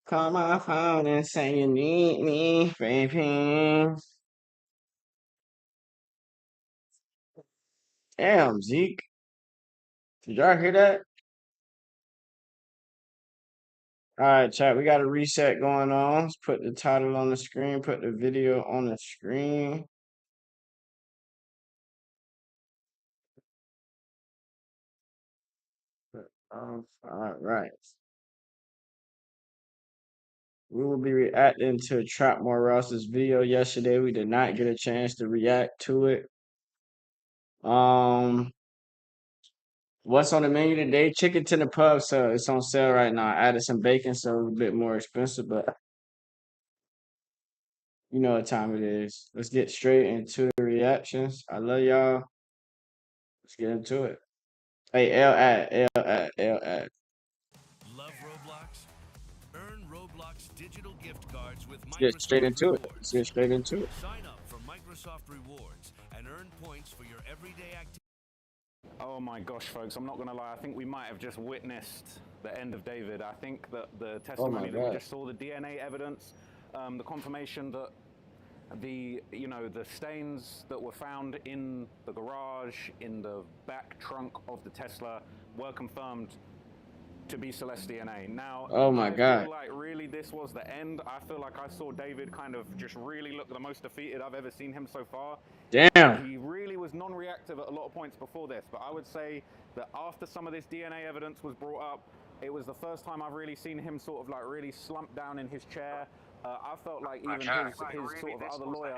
Call my phone and say you need me, baby. Damn, Zeke. Did y'all hear that? All right, chat. We got a reset going on. Let's put the title on the screen, put the video on the screen. All right. We will be reacting to Trap Ross's video yesterday. We did not get a chance to react to it. Um, what's on the menu today? Chicken to the pub, so it's on sale right now. I added some bacon, so it's a bit more expensive, but you know what time it is. Let's get straight into the reactions. I love y'all. Let's get into it. Hey, L Love Roblox? Earn Roblox digital gift cards with Let's get straight Microsoft into it. Let's Rewards. get straight into it. Sign up for Microsoft Rewards and earn points for your everyday activities. Oh my gosh, folks, I'm not going to lie. I think we might have just witnessed the end of David. I think that the Oh my testimony that we God. just saw, the DNA evidence, the confirmation that the stains that were found in the garage, in the back trunk of the Tesla, were confirmed to be Celeste DNA. Now, Oh my I God. feel like really this was the end. I feel like I saw David kind of just really look the most defeated I've ever seen him so far. Damn. He really was non-reactive at a lot of points before this, but I would say that after some of this DNA evidence was brought up, it was the first time I've really seen him sort of like really slump down in his chair. I felt like even his sort of other lawyer,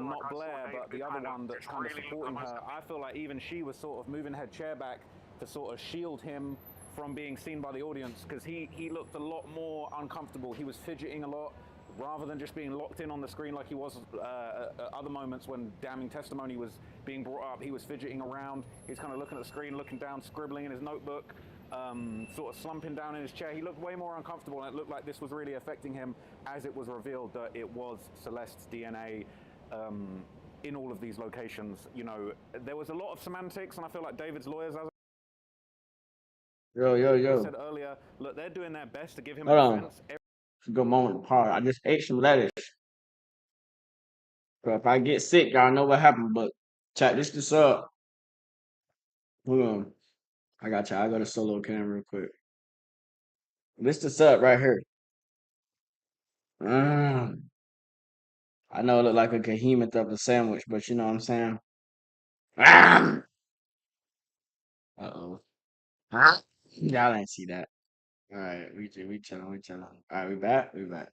not Blair, but the other one that's kind of supporting her, I feel like even she was sort of moving her chair back to sort of shield him from being seen by the audience, because he looked a lot more uncomfortable. He was fidgeting a lot, rather than just being locked in on the screen like he was at other moments when damning testimony was being brought up. He was fidgeting around. He was kind of looking at the screen, looking down, scribbling in his notebook, sort of slumping down in his chair. He looked way more uncomfortable, and it looked like this was really affecting him as it was revealed that it was Celeste's DNA in all of these locations. You know, there was a lot of semantics, and I feel like David's lawyers, as Yo, yo, I yo. said earlier, look, they're doing their best to give him Hold a on. defense. It's a good moment to pause. I just ate some lettuce. So if I get sick, y'all know what happened. But chat this up. Hold on. I got you. I got a solo cam real quick. This up right here. Mm. I know it look like a behemoth of a sandwich, but you know what I'm saying? Ah! Uh-oh. Huh? Y'all ain't see that. All right, we chilling. All right, we back. We back.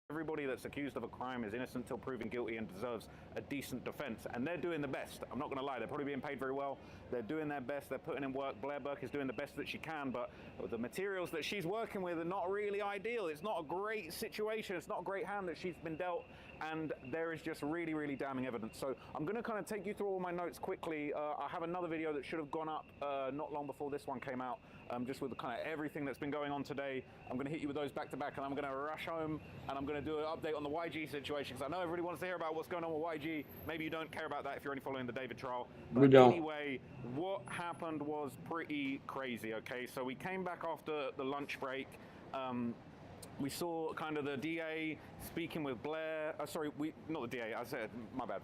Everybody that's accused of a crime is innocent till proven guilty and deserves a decent defense. And they're doing the best. I'm not going to lie. They're probably being paid very well. They're doing their best. They're putting in work. Blair Burke is doing the best that she can. But the materials that she's working with are not really ideal. It's not a great situation. It's not a great hand that she's been dealt. And there is just really, really damning evidence. So I'm going to kind of take you through all my notes quickly. I have another video that should have gone up not long before this one came out, just with kind of everything that's been going on today. I'm going to hit you with those back to back, and I'm going to rush home, and I'm going to do an update on the YG situation, because I know everybody wants to hear about what's going on with YG. Maybe you don't care about that if you're only following the David trial. But We don't. anyway, what happened was pretty crazy, okay? So we came back after the lunch break. We saw kind of the DA speaking with Blair. Not the DA. I said, my bad.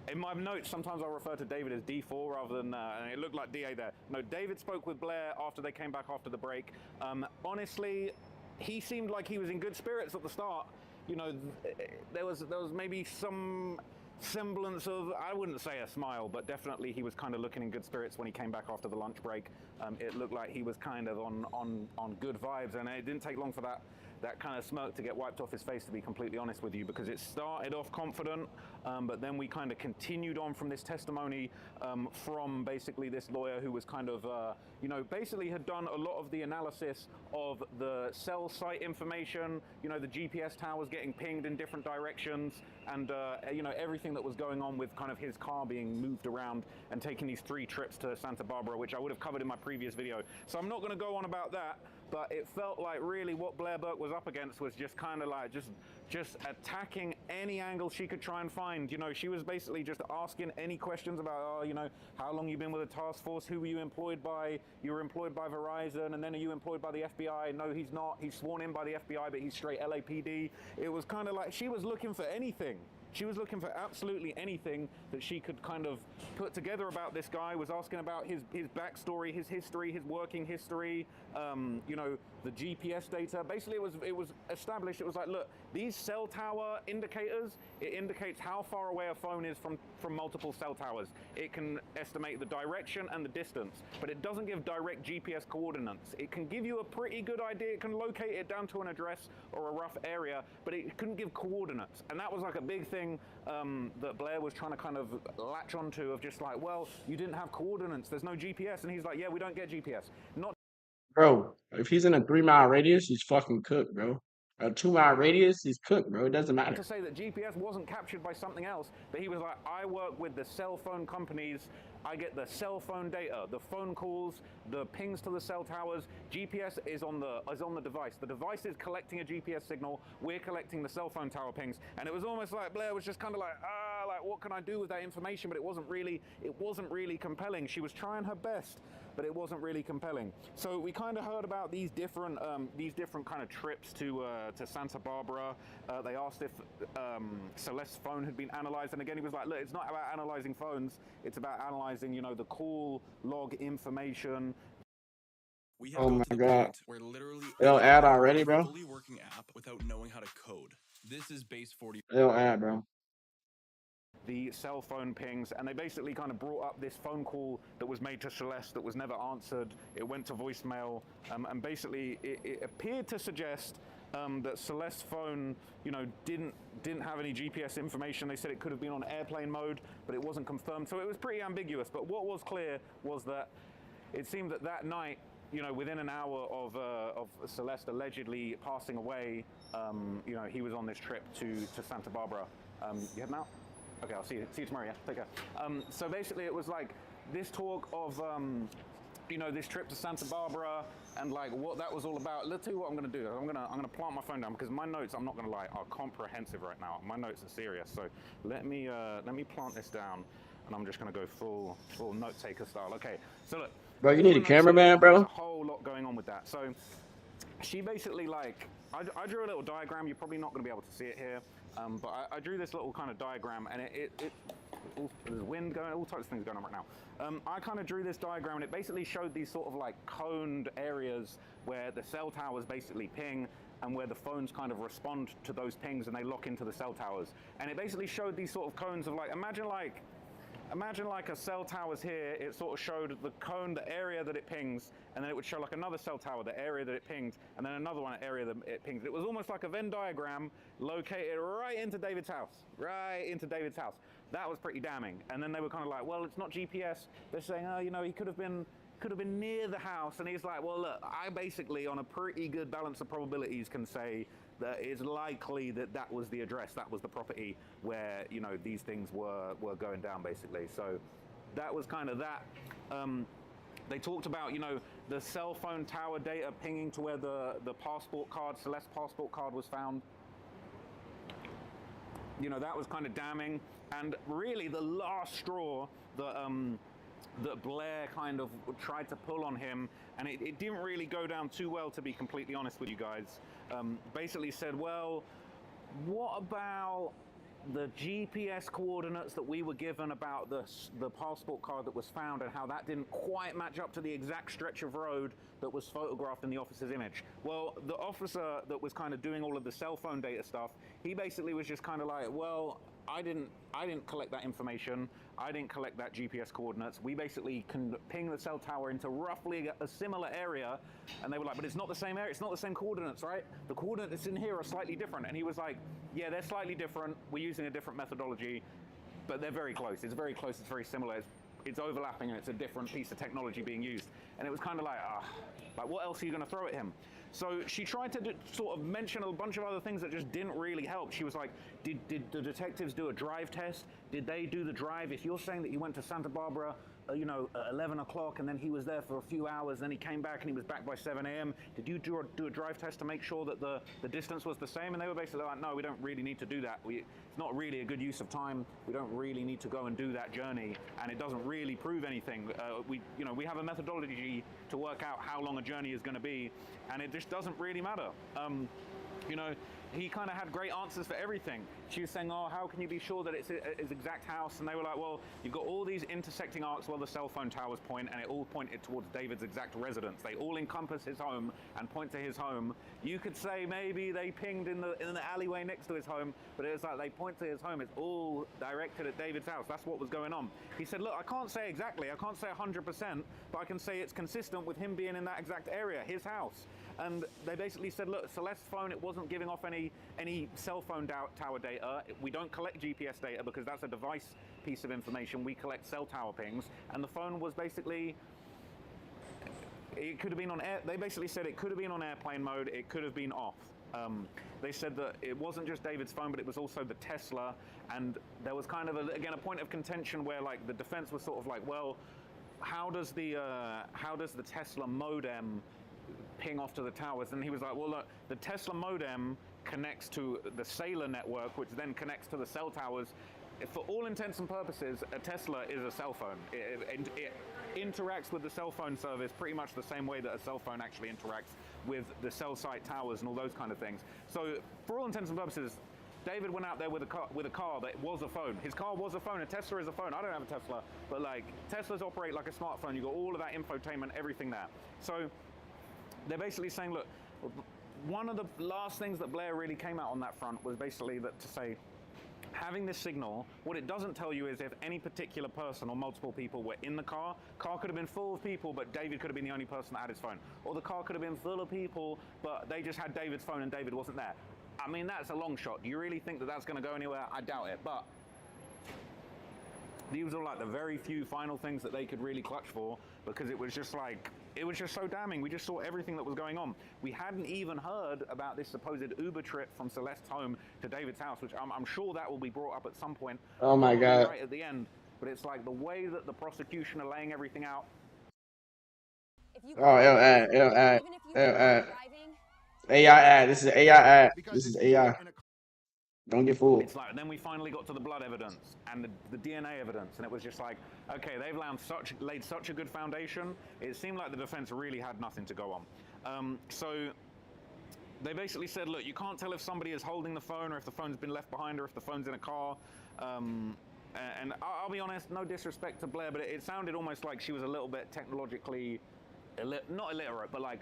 In my notes, sometimes I refer to David as D4 rather than, and it looked like DA there. No, David spoke with Blair after they came back after the break. Honestly, he seemed like he was in good spirits at the start. You know, there was maybe some semblance of, I wouldn't say a smile, but definitely he was kind of looking in good spirits when he came back after the lunch break. It looked like he was kind of on good vibes, and it didn't take long for that kind of smirk to get wiped off his face, to be completely honest with you, because it started off confident, but then we kind of continued on from this testimony from basically this lawyer who was kind of, basically had done a lot of the analysis of the cell site information, the GPS towers getting pinged in different directions, and, everything that was going on with kind of his car being moved around and taking these 3 trips to Santa Barbara, which I would have covered in my previous video. So I'm not going to go on about that. but it felt like really what Blair Burke was up against was just kind of like just attacking any angle she could try and find. You know, she was basically just asking any questions about, oh, you know, how long you been with the task force, who were you employed by? You were employed by Verizon, and then are you employed by the FBI? No, he's not. He's sworn in by the FBI, but he's straight LAPD. It was kind of like she was looking for anything. She was looking for absolutely anything that she could kind of put together about this guy, was asking about his backstory, his history, his working history, you know, the GPS data. Basically, it was established, it was like, look, these cell tower indicators, it indicates how far away a phone is from multiple cell towers. It can estimate the direction and the distance, but it doesn't give direct GPS coordinates. It can give you a pretty good idea, it can locate it down to an address or a rough area, but it couldn't give coordinates. And that was like a big thing that Blair was trying to kind of latch onto, of just like, well, you didn't have coordinates, there's no GPS. And he's like, yeah, we don't get GPS. Not Bro, if he's in a 3 mile radius, he's fucking cooked, bro. A 2 mile radius, he's cooked, bro. It doesn't matter. to say that GPS wasn't captured by something else, but he was like, I work with the cell phone companies, I get the cell phone data, the phone calls, the pings to the cell towers. GPS is on the device. The device is collecting a GPS signal. We're collecting the cell phone tower pings. And it was almost like Blair was just kind of like, like what can I do with that information? But it wasn't really compelling. She was trying her best, but it wasn't really compelling. So we kind of heard about these different kind of trips to Santa Barbara. They asked if Celeste's phone had been analyzed, and again he was like, look, it's not about analyzing phones, it's about analyzing, you know, the call log information. We have Oh got my to the God. point where literally It'll anyone add can already, build a bro. fully working app without knowing how to code. This is base 40. It'll add, bro. The cell phone pings, and they basically kind of brought up this phone call that was made to Celeste that was never answered. It went to voicemail, and basically it appeared to suggest that Celeste's phone, you know, didn't have any GPS information. They said it could have been on airplane mode, but it wasn't confirmed. So it was pretty ambiguous. But what was clear was that it seemed that that night, you know, within an hour of Celeste allegedly passing away, you know, he was on this trip to Santa Barbara. You heading out? Okay, I'll see you tomorrow, yeah? Take care. So basically it was like this talk of, you know, this trip to Santa Barbara and like what that was all about. Let's tell you what I'm gonna do. I'm gonna plant my phone down because my notes, I'm not gonna lie, are comprehensive right now. My notes are serious. So let me plant this down and I'm just gonna go full note taker style. Okay, so look. Bro, you need a cameraman, There's bro. a whole lot going on with that. So she basically like, I drew a little diagram. You're probably not gonna be able to see it here. But I drew this little kind of diagram, and there's wind going, all types of things going on right now. I kind of drew this diagram, and it basically showed these sort of like coned areas where the cell towers basically ping, and where the phones kind of respond to those pings, and they lock into the cell towers. And it basically showed these sort of cones of like, imagine like a cell tower's here. It sort of showed the cone, the area that it pings, and then it would show like another cell tower, the area that it pinged, and then another one area that it pinged. It was almost like a Venn diagram located right into David's house. That was pretty damning. And then they were kind of like, well, it's not GPS. They're saying, oh, you know, he could have been near the house. And he's like, well, look, I basically, on a pretty good balance of probabilities, can say that it's likely that that was the address, that was the property where, you know, these things were going down, basically. So that was kind of that. They talked about, you know, the cell phone tower data pinging to where the passport card, Celeste's passport card, was found. You know, that was kind of damning. And really the last straw that Blair kind of tried to pull on him, and it didn't really go down too well, to be completely honest with you guys. Basically said, well, what about the GPS coordinates that we were given about the passport card that was found, and how that didn't quite match up to the exact stretch of road that was photographed in the officer's image. Well, the officer that was kind of doing all of the cell phone data stuff, he basically was just kind of like, well, I didn't collect that information. I didn't collect that GPS coordinates. We basically can ping the cell tower into roughly a similar area. And they were like, but it's not the same area. It's not the same coordinates, right? The coordinates in here are slightly different. And he was like, yeah, they're slightly different. We're using a different methodology, but they're very close. It's very close. It's very similar. It's overlapping, and it's a different piece of technology being used. And it was kind of like, like what else are you going to throw at him? So she tried to sort of mention a bunch of other things that just didn't really help. She was like, did the detectives do a drive test? Did they do the drive? If you're saying that you went to Santa Barbara you know, at 11 o'clock, and then he was there for a few hours, then he came back and he was back by 7 a.m. Did you do a drive test to make sure that the distance was the same? And they were basically like, no, we don't really need to do that. It's not really a good use of time. We don't really need to go and do that journey, and it doesn't really prove anything. We have a methodology to work out how long a journey is going to be, and it just doesn't really matter. You know, he kind of had great answers for everything. She was saying, oh, how can you be sure that it's his exact house? And they were like, well, you've got all these intersecting arcs where the cell phone towers point, and it all pointed towards David's exact residence. They all encompass his home and point to his home. You could say maybe they pinged in the alleyway next to his home, but it was like they point to his home. It's all directed at David's house. That's what was going on. He said, look, I can't say exactly. I can't say 100%, but I can say it's consistent with him being in that exact area, his house. And they basically said, look, Celeste's phone, it wasn't giving off any cell phone tower data. We don't collect GPS data because that's a device piece of information. We collect cell tower pings. And the phone was basically, it could have been on air. They basically said it could have been on airplane mode. It could have been off. They said that it wasn't just David's phone, but it was also the Tesla. And there was kind of, again, a point of contention where like the defense was sort of like, well, how does the Tesla modem ping off to the towers? And he was like, well, look, the Tesla modem connects to the Sailor network, which then connects to the cell towers. For all intents and purposes, a Tesla is a cell phone. It interacts with the cell phone service pretty much the same way that a cell phone actually interacts with the cell site towers and all those kind of things. So for all intents and purposes, David went out there with a car that was a phone. His car was a phone. A Tesla is a phone. I don't have a Tesla, but like Teslas operate like a smartphone. You got all of that infotainment, everything there. So they're basically saying, look, one of the last things that Blair really came out on that front was basically that to say, having this signal, what it doesn't tell you is if any particular person or multiple people were in the car. Car could have been full of people, but David could have been the only person that had his phone. Or the car could have been full of people, but they just had David's phone and David wasn't there. I mean, that's a long shot. Do you really think that that's going to go anywhere? I doubt it. But these were like the very few final things that they could really clutch for, because it was just like, it was just so damning. We just saw everything that was going on. We hadn't even heard about this supposed Uber trip from Celeste's home to David's house, which I'm sure that will be brought up at some point. Oh my God. Right at the end. But it's like the way that the prosecution are laying everything out. Oh, AI ad. This is AI ad. This is AI. Don't get fooled. It's like, then we finally got to the blood evidence and the DNA evidence, and it was just like, okay, they've laid such a good foundation. It seemed like the defense really had nothing to go on. So they basically said, look, you can't tell if somebody is holding the phone or if the phone's been left behind or if the phone's in a car. And I'll be honest, no disrespect to Blair, but it sounded almost like she was a little bit technologically not illiterate, but like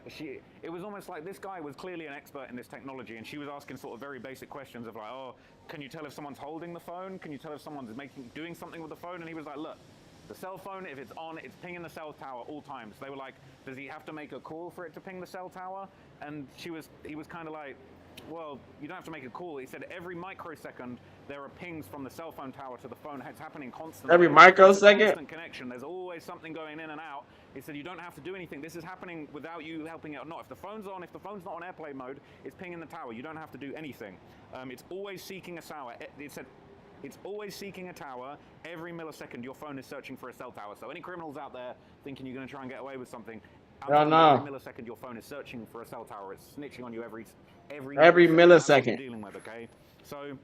it was almost like this guy was clearly an expert in this technology, and she was asking sort of very basic questions of like, oh, can you tell if someone's holding the phone? Can you tell if someone's doing something with the phone? And he was like, look, the cell phone, if it's on, it's pinging the cell tower all times. They were like, does he have to make a call for it to ping the cell tower? And he was kind of like, well, you don't have to make a call. He said every microsecond there are pings from the cell phone tower to the phone. It's happening constantly. Every microsecond? Constant connection. There's always something going in and out. He said you don't have to do anything. This is happening without you helping it or not. If the phone's on, if the phone's not on airplane mode, it's pinging the tower. You don't have to do anything. It's always seeking a tower. It said it's always seeking a tower. Every millisecond your phone is searching for a cell tower. So any criminals out there thinking you're going to try and get away with something, no. Every millisecond your phone is searching for a cell tower. It's snitching on you every millisecond. Dealing with, okay? So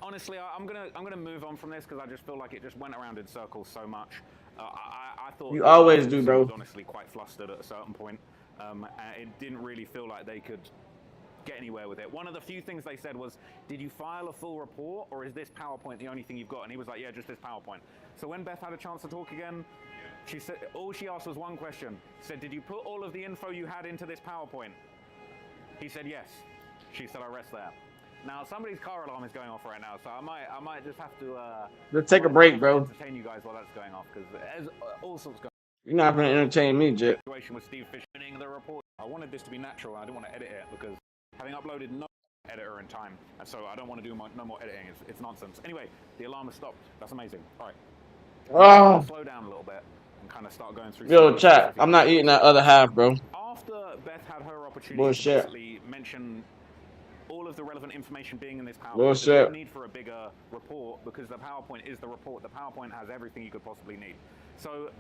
honestly, I'm gonna move on from this because I just feel like it just went around in circles so much. I thought you always do, bro. I was honestly quite flustered at a certain point. And it didn't really feel like they could get anywhere with it. One of the few things they said was, did you file a full report, or is this PowerPoint the only thing you've got? And he was like, yeah, just this PowerPoint. So when Beth had a chance to talk again, she said, all she asked was one question. She said, did you put all of the info you had into this PowerPoint? He said, yes. She said, I rest there. Now, somebody's car alarm is going off right now, so I might just have to... Let's take a break, bro. ...entertain you guys while that's going off, because there's all sorts going. You're not going to entertain me, Jit. ...situation with Steve Fisher winning the report. I wanted this to be natural, and I didn't want to edit it, because having uploaded no editor in time, and so I don't want to do no more editing. It's nonsense. Anyway, the alarm has stopped. That's amazing. All right. Oh. Slow down a little bit and kind of start going through... Yo, chat. I'm not eating that other half, bro. After Beth had her opportunity Bullshit. to basically mention all of the relevant information being in this PowerPoint, Bullshit. there's no need for a bigger report because the PowerPoint is the report. The PowerPoint has everything you could possibly need. So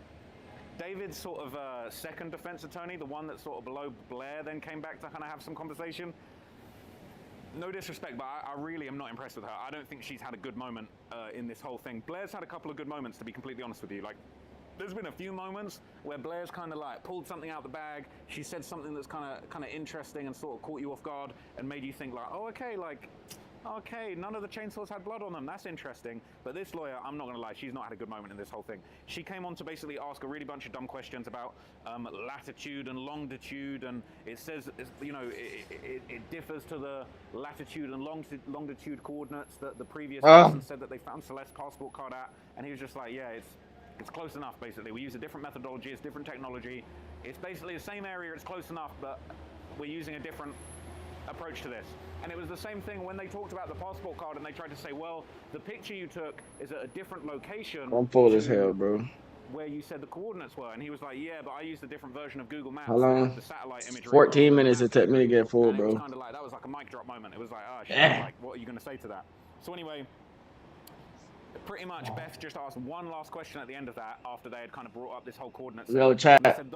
David's sort of second defense attorney, the one that's sort of below Blair, then came back to kind of have some conversation. No disrespect, but I really am not impressed with her. I don't think she's had a good moment in this whole thing. Blair's had a couple of good moments, to be completely honest with you. Like, there's been a few moments where Blair's kind of like pulled something out the bag. She said something that's kind of interesting and sort of caught you off guard and made you think like, oh, okay, like, okay, none of the chainsaws had blood on them. That's interesting. But this lawyer, I'm not going to lie, she's not had a good moment in this whole thing. She came on to basically ask a really bunch of dumb questions about latitude and longitude, and it says, you know, it differs to the latitude and longitude coordinates that the previous person said that they found Celeste's passport card at, and he was just like, yeah, it's close enough, basically. We use a different methodology, it's different technology. It's basically the same area, it's close enough, but we're using a different approach to this. And it was the same thing when they talked about the passport card and they tried to say, well, the picture you took is at a different location. I'm full as hell, bro. Where you said the coordinates were. And he was like, yeah, but I used a different version of Google Maps. How long? The satellite imagery. 14 minutes it took me to get full, bro. It was kind of like, that was like a mic drop moment. It was like, oh, shit, like, what are you going to say to that? So anyway, pretty much Beth just asked one last question at the end of that after they had kind of brought up this whole coordinates. Yo, chat. Said,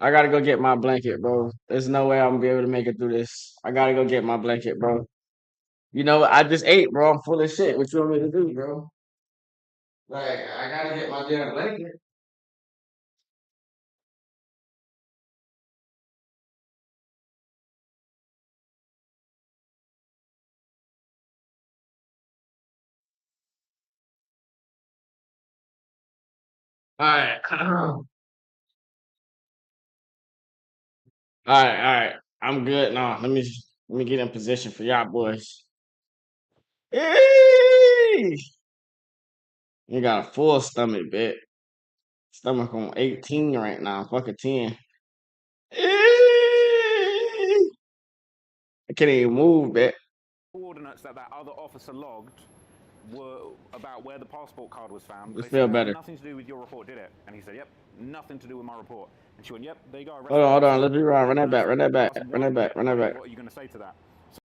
I gotta go get my blanket, bro. There's no way I'm gonna be able to make it through this. I gotta go get my blanket, bro. You know what? I just ate, bro. I'm full of shit. What you want me to do, bro? Like, I gotta get my damn blanket. All right. All right. I'm good now. Let me get in position for y'all boys. Hey! You got a full stomach, bit. Stomach on 18 right now. Fuck a 10. Hey! I can't even move, bit. Coordinates that other officer logged were about where the passport card was found. Let's feel better. Nothing to do with your report, did it? And he said, yep, nothing to do with my report. And she went, yep, there you go. Hold on. Let's be wrong. Run that back. What are you going to say to that? So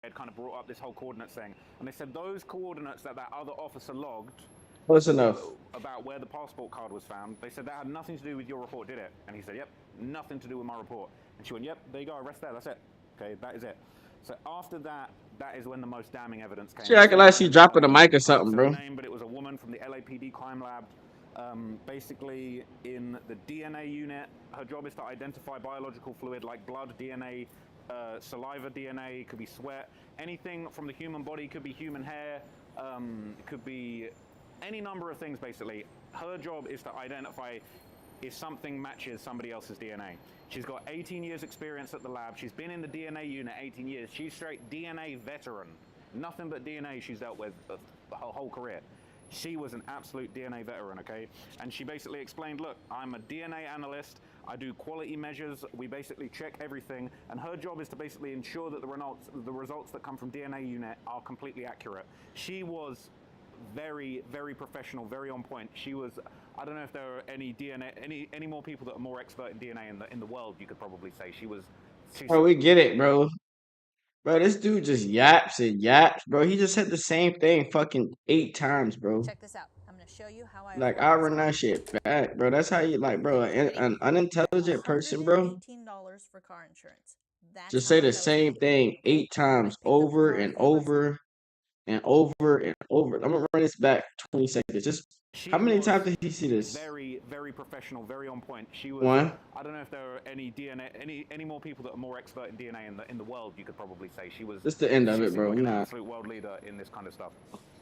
they had kind of brought up this whole coordinates thing. And they said those coordinates that other officer logged close enough about where the passport card was found. They said that had nothing to do with your report, did it? And he said, yep, nothing to do with my report. And she went, yep, there you go. Arrest there. That's it. Okay, that is it. So after that, that is when the most damning evidence came. She acting like she dropping the mic or something, bro. Name, but it was a woman from the LAPD crime lab. Basically, in the DNA unit, her job is to identify biological fluid like blood, DNA, saliva DNA, could be sweat, anything from the human body, could be human hair, could be any number of things, basically. Her job is to identify if something matches somebody else's DNA. She's got 18 years experience at the lab. She's been in the DNA unit 18 years. She's straight DNA veteran. Nothing but DNA she's dealt with her whole career. She was an absolute DNA veteran, okay? And she basically explained, look, I'm a DNA analyst. I do quality measures. We basically check everything. And her job is to basically ensure that the results that come from DNA unit are completely accurate. She was very, very professional, very on point. She was, I don't know if there are any more people that are more expert in DNA in the world, you could probably say. Bro, we get it, bro. Bro, this dude just yaps and yaps, bro. He just said the same thing fucking 8 times, bro. Check this out. I'm gonna show you how I like I run that shit back, bro. That's how you like, bro. An unintelligent person, bro. $18 for car insurance. Just say the same thing 8 times over and over and over and over. I'm gonna run this back 20 seconds. Just how many times did he see this? Very, very professional, very on point. She was. One. I don't know if there are any more people that are more expert in DNA in the world, you could probably say. She was. This the end of it, bro. Like an absolute world leader in this kind of stuff.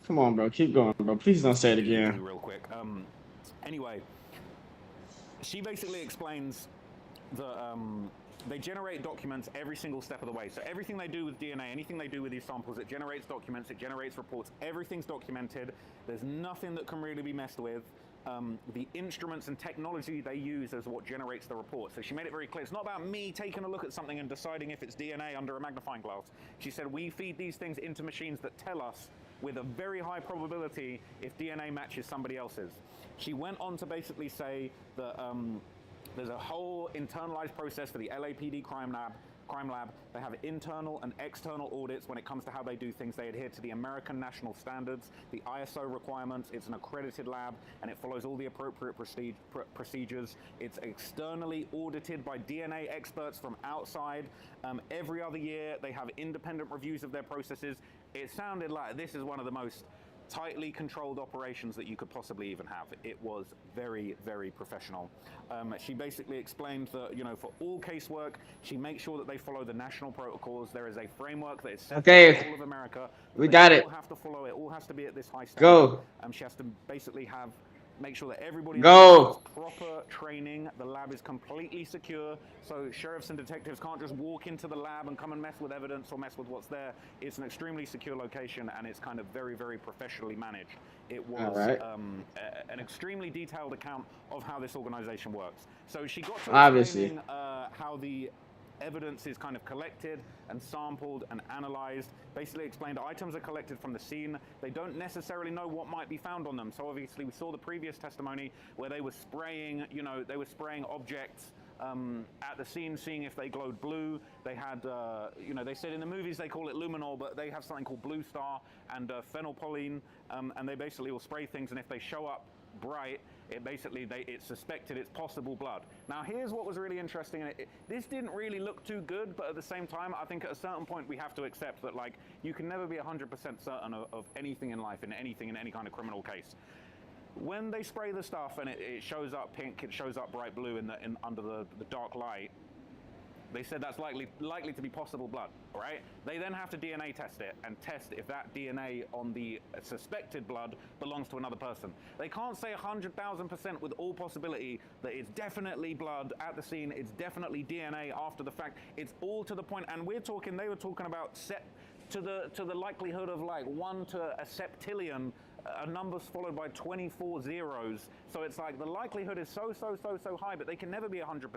Come on, bro. Keep going, bro. Please don't say it again. Real quick. Anyway, she basically explains that they generate documents every single step of the way. So everything they do with DNA, anything they do with these samples, it generates documents, it generates reports. Everything's documented. There's nothing that can really be messed with. The instruments and technology they use is what generates the report. So she made it very clear. It's not about me taking a look at something and deciding if it's DNA under a magnifying glass. She said, we feed these things into machines that tell us with a very high probability if DNA matches somebody else's. She went on to basically say that there's a whole internalized process for the LAPD crime lab crime lab. They have internal and external audits when it comes to how they do things. They adhere to the American national standards, the ISO requirements. It's an accredited lab, and it follows all the appropriate procedures. It's externally audited by DNA experts from outside. Every other year, they have independent reviews of their processes. It sounded like this is one of the most tightly controlled operations that you could possibly even have. It was very, very professional. She basically explained that, you know, for all casework, she makes sure that they follow the national protocols. There is a framework that is set for all of America. We got it. All have to follow it. All has to be at this high standard. Go. She has to basically make sure that everybody Go. has proper training. The lab is completely secure, so sheriffs and detectives can't just walk into the lab and come and mess with evidence or mess with what's there. It's an extremely secure location, and it's kind of very, very professionally managed. It was an extremely detailed account of how this organization works. So she got to explaining how the evidence is kind of collected and sampled and analyzed. Basically explained items are collected from the scene. They don't necessarily know what might be found on them. So obviously we saw the previous testimony where they were spraying, you know, they were spraying objects at the scene, seeing if they glowed blue. They had, you know, they said in the movies they call it luminol, but they have something called blue star and phenolphthalein, and they basically will spray things, and if they show up bright, it's suspected it's possible blood. Now here's what was really interesting. This didn't really look too good, but at the same time, I think at a certain point we have to accept that, like, you can never be 100% certain of anything in life, in any kind of criminal case. When they spray the stuff and it shows up pink, it shows up bright blue under the dark light, they said that's likely to be possible blood, all right? They then have to DNA test it and test if that DNA on the suspected blood belongs to another person. They can't say 100,000% with all possibility that it's definitely blood at the scene, it's definitely DNA after the fact. It's all to the point, and they were talking about set to the likelihood of like 1 to a septillion, numbers followed by 24 zeros. So it's like the likelihood is so high, but they can never be 100%.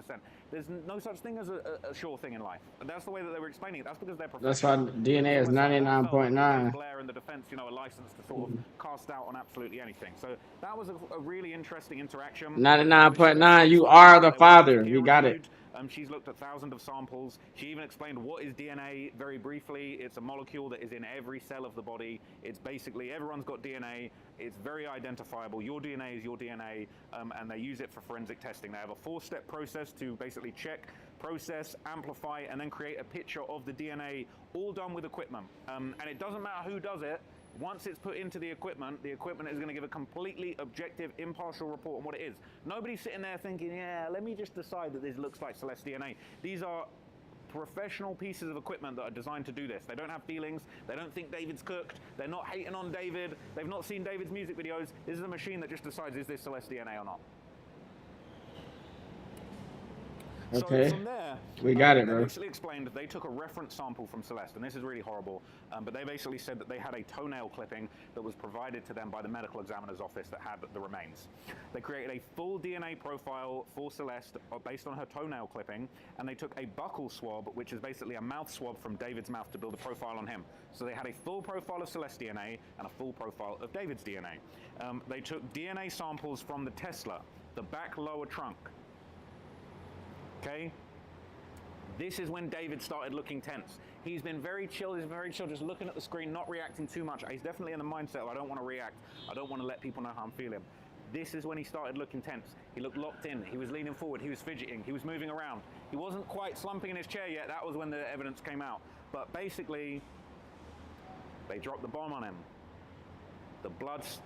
There's no such thing as a sure thing in life. And that's the way that they were explaining it. That's because they're professional. That's why DNA is 99.9. Blair and the defense, you know, are licensed to sort of cast out on absolutely anything. So that was a really interesting interaction. 99.9. You are the father. We got it. She's looked at thousands of samples. She even explained what is DNA very briefly. It's a molecule that is in every cell of the body. It's basically, everyone's got DNA. It's very identifiable. Your DNA is your DNA, and they use it for forensic testing. They have a 4-step process to basically check, process, amplify, and then create a picture of the DNA, all done with equipment. And it doesn't matter who does it. Once it's put into the equipment is going to give a completely objective, impartial report on what it is. Nobody's sitting there thinking, yeah, let me just decide that this looks like Celeste DNA. These are professional pieces of equipment that are designed to do this. They don't have feelings. They don't think David's cooked. They're not hating on David. They've not seen David's music videos. This is a machine that just decides, is this Celeste DNA or not? Okay. So from there, we got it, they bro. basically explained that they took a reference sample from Celeste, and this is really horrible, but they basically said that they had a toenail clipping that was provided to them by the medical examiner's office that had the remains. They created a full DNA profile for Celeste based on her toenail clipping, and they took a buccal swab, which is basically a mouth swab from David's mouth to build a profile on him. So they had a full profile of Celeste DNA and a full profile of David's DNA. They took DNA samples from the Tesla, the back lower trunk. Okay? This is when David started looking tense. He's been very chill, just looking at the screen, not reacting too much. He's definitely in the mindset of, I don't want to react. I don't want to let people know how I'm feeling. This is when he started looking tense. He looked locked in. He was leaning forward. He was fidgeting. He was moving around. He wasn't quite slumping in his chair yet. That was when the evidence came out. But basically, they dropped the bomb on him. The blood's...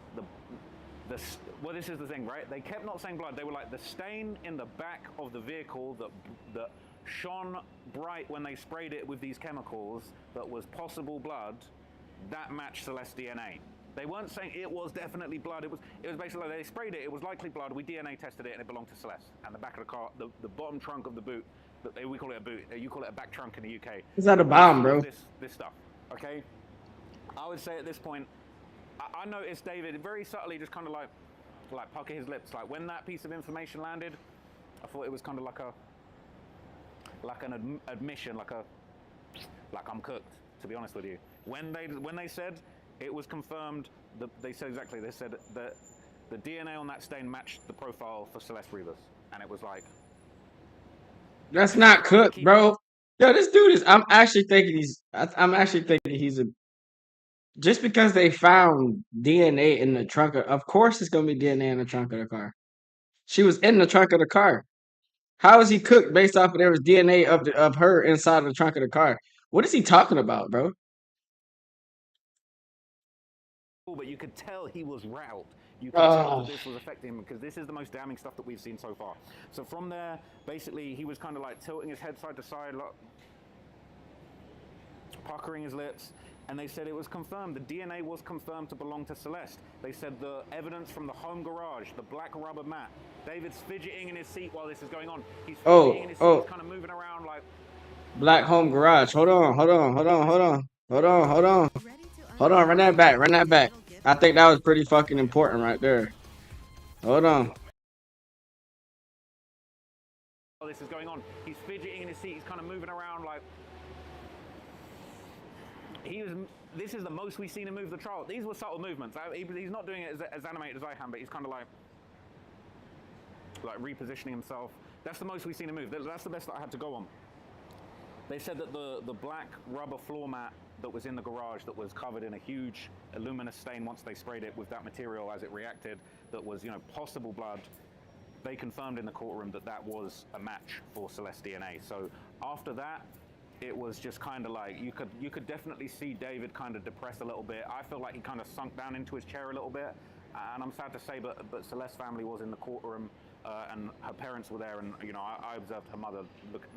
well, this is the thing, right? They kept not saying blood. They were like, the stain in the back of the vehicle that shone bright when they sprayed it with these chemicals that was possible blood, that matched Celeste DNA. They weren't saying it was definitely blood. It was basically like they sprayed it. It was likely blood. We DNA tested it, and it belonged to Celeste. And the back of the car, the bottom trunk of the boot, we call it a boot. You call it a back trunk in the UK. Is that a bomb, bro? This stuff, okay? I would say at this point, I noticed David very subtly just kind of like pucker his lips. Like when that piece of information landed, I thought it was kind of like an admission, like I'm cooked, to be honest with you. When they said it was confirmed, they said exactly. They said that the DNA on that stain matched the profile for Celeste Rivas, and it was like, that's not cooked, bro. Yo, this dude is. I'm actually thinking he's. I'm actually thinking he's a. Just because they found DNA in the trunk of course it's gonna be DNA in the trunk of the car. She was in the trunk of the car. How is he cooked based off of there was DNA of her inside of the trunk of the car? What is he talking about, bro? But you could tell he was riled. You could tell that Oh, this was affecting him because this is the most damning stuff that we've seen so far. So from there, basically, he was kind of like tilting his head side to side, like, puckering his lips, and they said it was confirmed. The DNA was confirmed to belong to Celeste. They said the evidence from the home garage, the black rubber mat. David's fidgeting in his seat while this is going on. He's fidgeting in his seat, oh, he's kind of moving around like. Black Home Garage. Hold on, hold on, hold on, hold on, hold on, hold on, hold on. Run that back, run that back. I think that was pretty fucking important right there. Hold on. While this is going on, he's fidgeting in his seat, he's kind of moving around like. This is the most we've seen him move the trial. These were subtle movements. He's not doing it as animated as I am, but he's kind of like repositioning himself. That's the most we've seen him move. That's the best that I had to go on. They said that the black rubber floor mat that was in the garage that was covered in a huge luminous stain once they sprayed it with that material as it reacted, that was, possible blood. They confirmed in the courtroom that that was a match for Celeste DNA. So after that, it was just kind of like you could definitely see David kind of depressed a little bit. I felt like he kind of sunk down into his chair a little bit, and I'm sad to say, but Celeste's family was in the courtroom, and her parents were there, and I observed her mother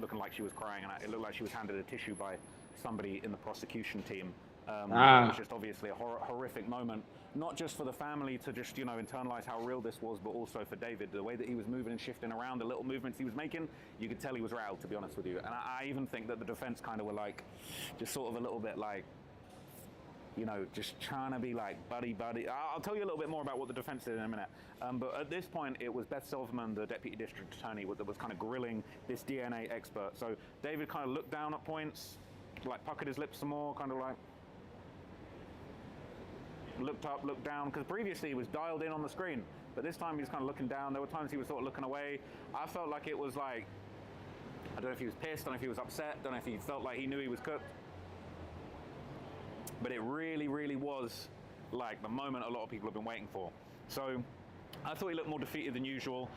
looking like she was crying, and it looked like she was handed a tissue by somebody in the prosecution team. It was just obviously a horrific moment, not just for the family to just internalize how real this was, but also for David. The way that he was moving and shifting around, the little movements he was making, you could tell he was riled, to be honest with you. And I even think that the defense kind of were like, just sort of a little bit like, just trying to be like buddy. I'll tell you a little bit more about what the defense did in a minute. But at this point, it was Beth Silverman, the deputy district attorney, that was kind of grilling this DNA expert. So David kind of looked down at points, like puckered his lips some more, kind of like looked up, looked down, because previously he was dialed in on the screen, but this time he was kind of looking down. There were times he was sort of looking away. I felt like it was like, I don't know if he was pissed, I don't know if he was upset, don't know if he felt like he knew he was cooked. But it really, really was like the moment a lot of people have been waiting for. So I thought he looked more defeated than usual.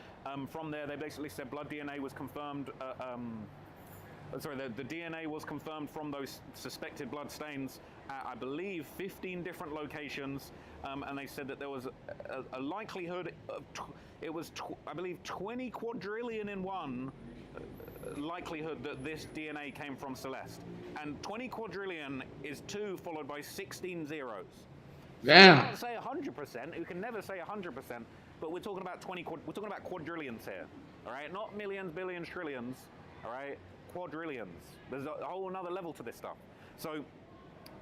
From there, they basically said blood DNA was confirmed. The DNA was confirmed from those suspected blood stains at, I believe, 15 different locations, and they said that there was a likelihood of, I believe, 20 quadrillion in one likelihood that this DNA came from Celeste. And 20 quadrillion is 2 followed by 16 zeros. Damn. You can't say 100%, you can never say 100%, but we're talking about we're talking about quadrillions here, all right? Not millions, billions, trillions, all right? Quadrillions. There's a whole another level to this stuff. So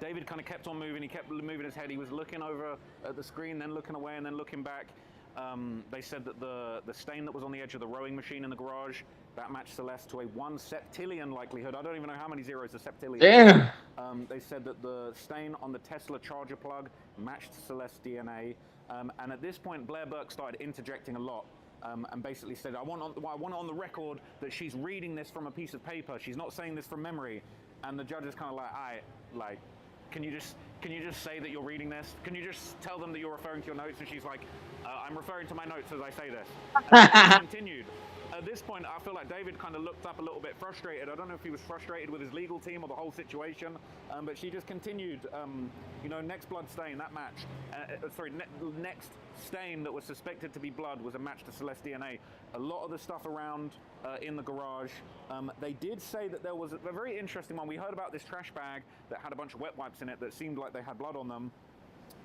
David kind of kept on moving. He kept moving his head. He was looking over at the screen, then looking away, and then looking back. They said that the stain that was on the edge of the rowing machine in the garage, that matched Celeste to a 1 septillion likelihood. I don't even know how many zeros a septillion. Damn. They said that the stain on the Tesla charger plug matched Celeste's DNA. And at this point, Blair Burke started interjecting a lot. And basically said, I want on the record that she's reading this from a piece of paper. She's not saying this from memory. And the judge is kind of like, can you just say that you're reading this? Can you just tell them that you're referring to your notes? And she's like, I'm referring to my notes as I say this. And she continued. At this point, I feel like David kind of looked up a little bit frustrated. I don't know if he was frustrated with his legal team or the whole situation, but she just continued. Next blood stain, that match. Next stain that was suspected to be blood was a match to Celeste DNA. A lot of the stuff around in the garage, they did say that there was a very interesting one. We heard about this trash bag that had a bunch of wet wipes in it that seemed like they had blood on them.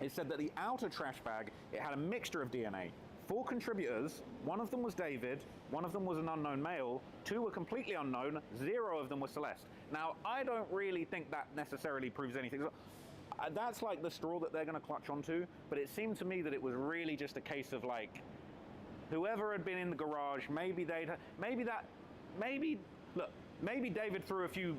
It said that the outer trash bag, it had a mixture of DNA. 4 contributors, 1 of them was David, 1 of them was an unknown male, 2 were completely unknown, 0 of them was Celeste. Now, I don't really think that necessarily proves anything. That's like the straw that they're going to clutch onto, but it seemed to me that it was really just a case of like, whoever had been in the garage, maybe David threw a few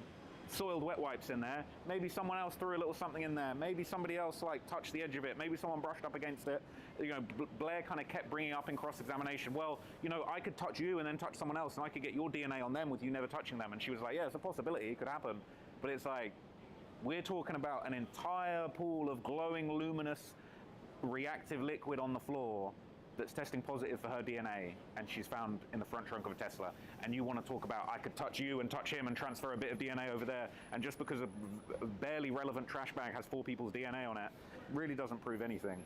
soiled wet wipes in there. Maybe someone else threw a little something in there. Maybe somebody else like touched the edge of it. Maybe someone brushed up against it. You know, Blair kind of kept bringing up in cross-examination, well, you know, I could touch you and then touch someone else, and I could get your DNA on them with you never touching them. And she was like, yeah, it's a possibility. It could happen. But it's like, we're talking about an entire pool of glowing, luminous, reactive liquid on the floor that's testing positive for her DNA, and she's found in the front trunk of a Tesla. And you want to talk about, I could touch you and touch him and transfer a bit of DNA over there, and just because a barely relevant trash bag has 4 people's DNA on it, really doesn't prove anything.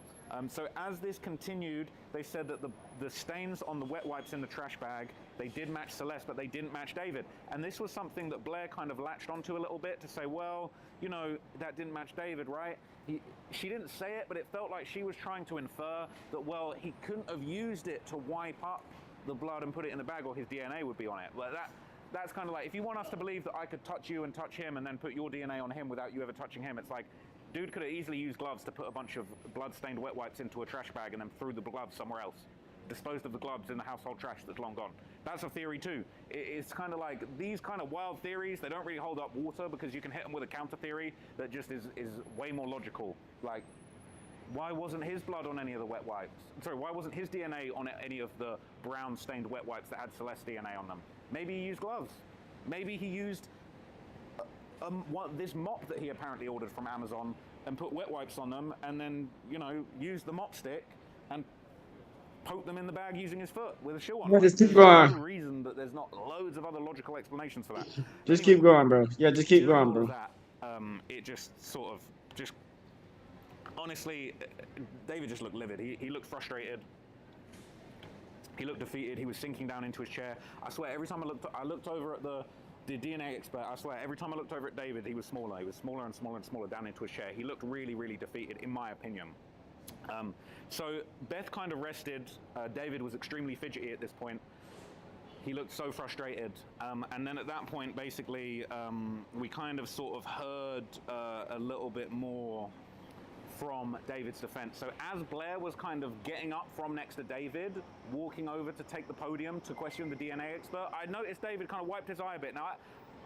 So as this continued, they said that the stains on the wet wipes in the trash bag, they did match Celeste, but they didn't match David. And this was something that Blair kind of latched onto a little bit to say, well, you know, that didn't match David, right? She didn't say it, but it felt like she was trying to infer that, well, he couldn't have used it to wipe up the blood and put it in the bag, or his DNA would be on it. Well, that's kind of like, if you want us to believe that I could touch you and touch him and then put your DNA on him without you ever touching him, it's like, dude could have easily used gloves to put a bunch of blood-stained wet wipes into a trash bag and then threw the gloves somewhere else. Disposed of the gloves in the household trash that's long gone. That's a theory too. It's kind of like these kind of wild theories, they don't really hold up water because you can hit them with a counter theory that just is way more logical. Like, why wasn't his blood on any of the wet wipes? Sorry, why wasn't his DNA on any of the brown stained wet wipes that had Celeste DNA on them? Maybe he used gloves. Maybe he used this mop that he apparently ordered from Amazon and put wet wipes on them, and then, you know, used the mop stick and poke them in the bag using his foot with a shoe on. Yeah, just keep There's going. no reason that there's not loads of other logical explanations for that. Just Anyway, keep going, bro. Yeah, just keep during going, all of bro. that, it just sort of honestly, David just looked livid. He looked frustrated. He looked defeated. He was sinking down into his chair. I swear, every time I looked over at the DNA expert, I swear, every time I looked over at David, he was smaller. He was smaller and smaller and smaller down into his chair. He looked really, really defeated, in my opinion. So Beth kind of rested. David was extremely fidgety at this point. He looked so frustrated. And then at that point, basically, we kind of sort of heard a little bit more from David's defense. So as Blair was kind of getting up from next to David, walking over to take the podium to question the DNA expert, I noticed David kind of wiped his eye a bit. Now,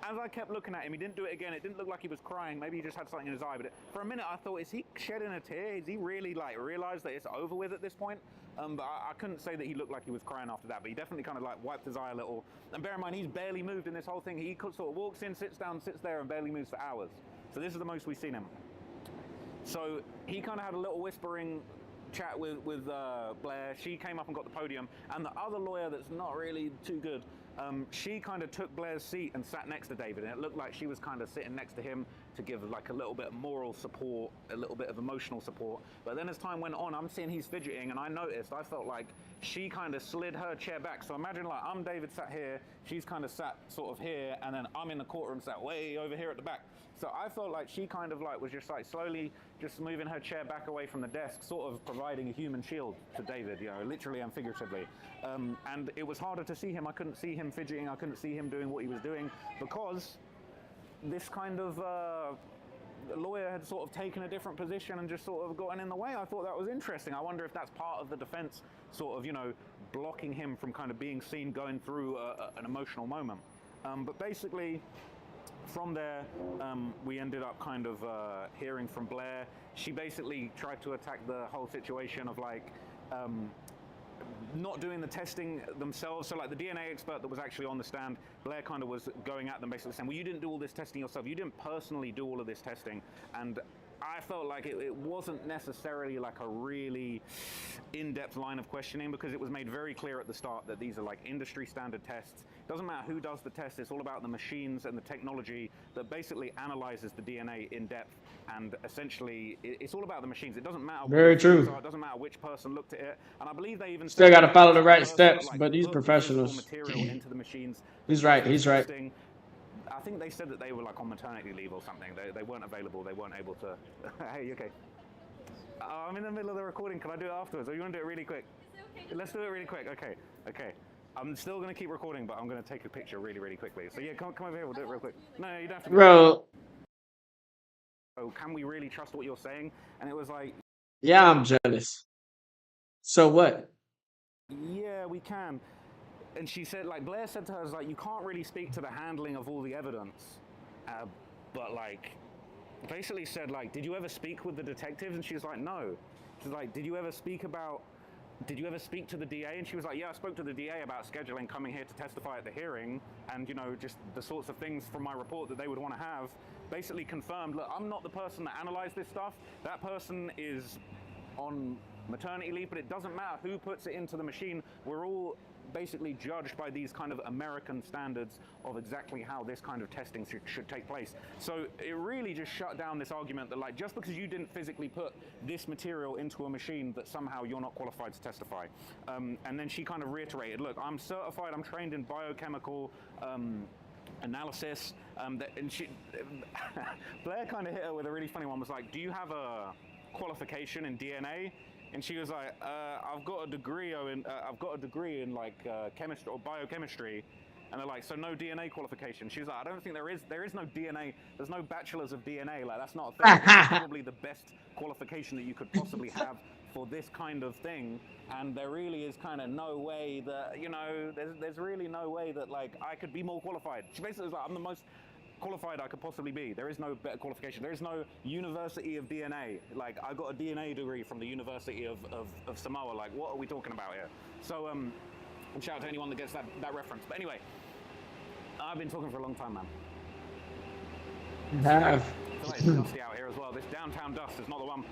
as I kept looking at him, he didn't do it again. It didn't look like he was crying. Maybe he just had something in his eye. But for a minute, I thought, is he shedding a tear? Is he really like realized that it's over with at this point? But I couldn't say that he looked like he was crying after that. But he definitely kind of like wiped his eye a little. And bear in mind, he's barely moved in this whole thing. He sort of walks in, sits down, sits there, and barely moves for hours. So this is the most we've seen him. So he kind of had a little whispering chat with Blair. She came up and got the podium, and the other lawyer that's not really too good, she kind of took Blair's seat and sat next to David, and it looked like she was kind of sitting next to him to give like a little bit of moral support, a little bit of emotional support. But then as time went on, I'm seeing he's fidgeting, and I felt like she kind of slid her chair back. So imagine like I'm David sat here, she's kind of sat sort of here, and then I'm in the courtroom sat way over here at the back. So I felt like she kind of like was just like slowly just moving her chair back away from the desk, sort of providing a human shield to David, you know, literally and figuratively. And it was harder to see him. I couldn't see him fidgeting. I couldn't see him doing what he was doing because this kind of lawyer had sort of taken a different position and just sort of gotten in the way. I thought that was interesting. I wonder if that's part of the defense sort of, you know, blocking him from kind of being seen going through an emotional moment. But basically, from there, we ended up kind of hearing from Blair. She basically tried to attack the whole situation of like not doing the testing themselves. So like the DNA expert that was actually on the stand, Blair kind of was going at them basically saying, well, you didn't do all this testing yourself. You didn't personally do all of this testing. And I felt like it wasn't necessarily like a really in-depth line of questioning, because it was made very clear at the start that these are like industry standard tests. Doesn't matter who does the test, it's all about the machines and the technology that basically analyzes the DNA in depth, and essentially it's all about the machines. It doesn't matter. Very true. It doesn't matter which person looked at it, and I believe they even Still got to follow the right person, steps, like, but these put the professionals. physical material into the machines. He's right. He's right. Testing. I think they said that they were like on maternity leave or something. They weren't available. They weren't able to. Hey, you okay? I'm in the middle of the recording. Can I do it afterwards? Or you want to do it really quick? Okay. Let's do it really quick. Okay. I'm still going to keep recording, but I'm going to take a picture really, really quickly. So yeah, come over here. We'll do it real quick. No, you don't have to. Bro. Oh, can we really trust what you're saying? And it was like, Yeah, I'm jealous. So what? yeah, we can. And she said, like, Blair said to her, like, you can't really speak to the handling of all the evidence. but like basically said like, did you ever speak with the detectives? And she was like, no. She's like, did you ever speak to the DA? And she was like, yeah, I spoke to the DA about scheduling coming here to testify at the hearing, and you know, just the sorts of things from my report that they would want to have. Basically confirmed, look, I'm not the person that analyzed this stuff. That person is on maternity leave, but it doesn't matter who puts it into the machine. We're all basically judged by these kind of American standards of exactly how this kind of testing should take place. So it really just shut down this argument that like, just because you didn't physically put this material into a machine, that somehow you're not qualified to testify. And then she kind of reiterated, look, I'm certified, I'm trained in biochemical analysis, and Blair kind of hit her with a really funny one, was like, do you have a qualification in DNA? And she was like, I've got a degree in like chemistry or biochemistry. And they're like, so no DNA qualification? She was like, I don't think there is no DNA. There's no bachelor's of DNA. Like, that's not a thing. This is probably the best qualification that you could possibly have for this kind of thing. And there really is kind of no way that, you know, there's really no way that like I could be more qualified. She basically was like, I'm the most qualified I could possibly be. There is no better qualification. There is no University of DNA. Like, I got a DNA degree from the University of Samoa. Like, what are we talking about here? So, and shout out to anyone that gets that reference. But anyway, I've been talking for a long time, man. You have. I feel like it's dusty out here as well. This downtown dust is not the one.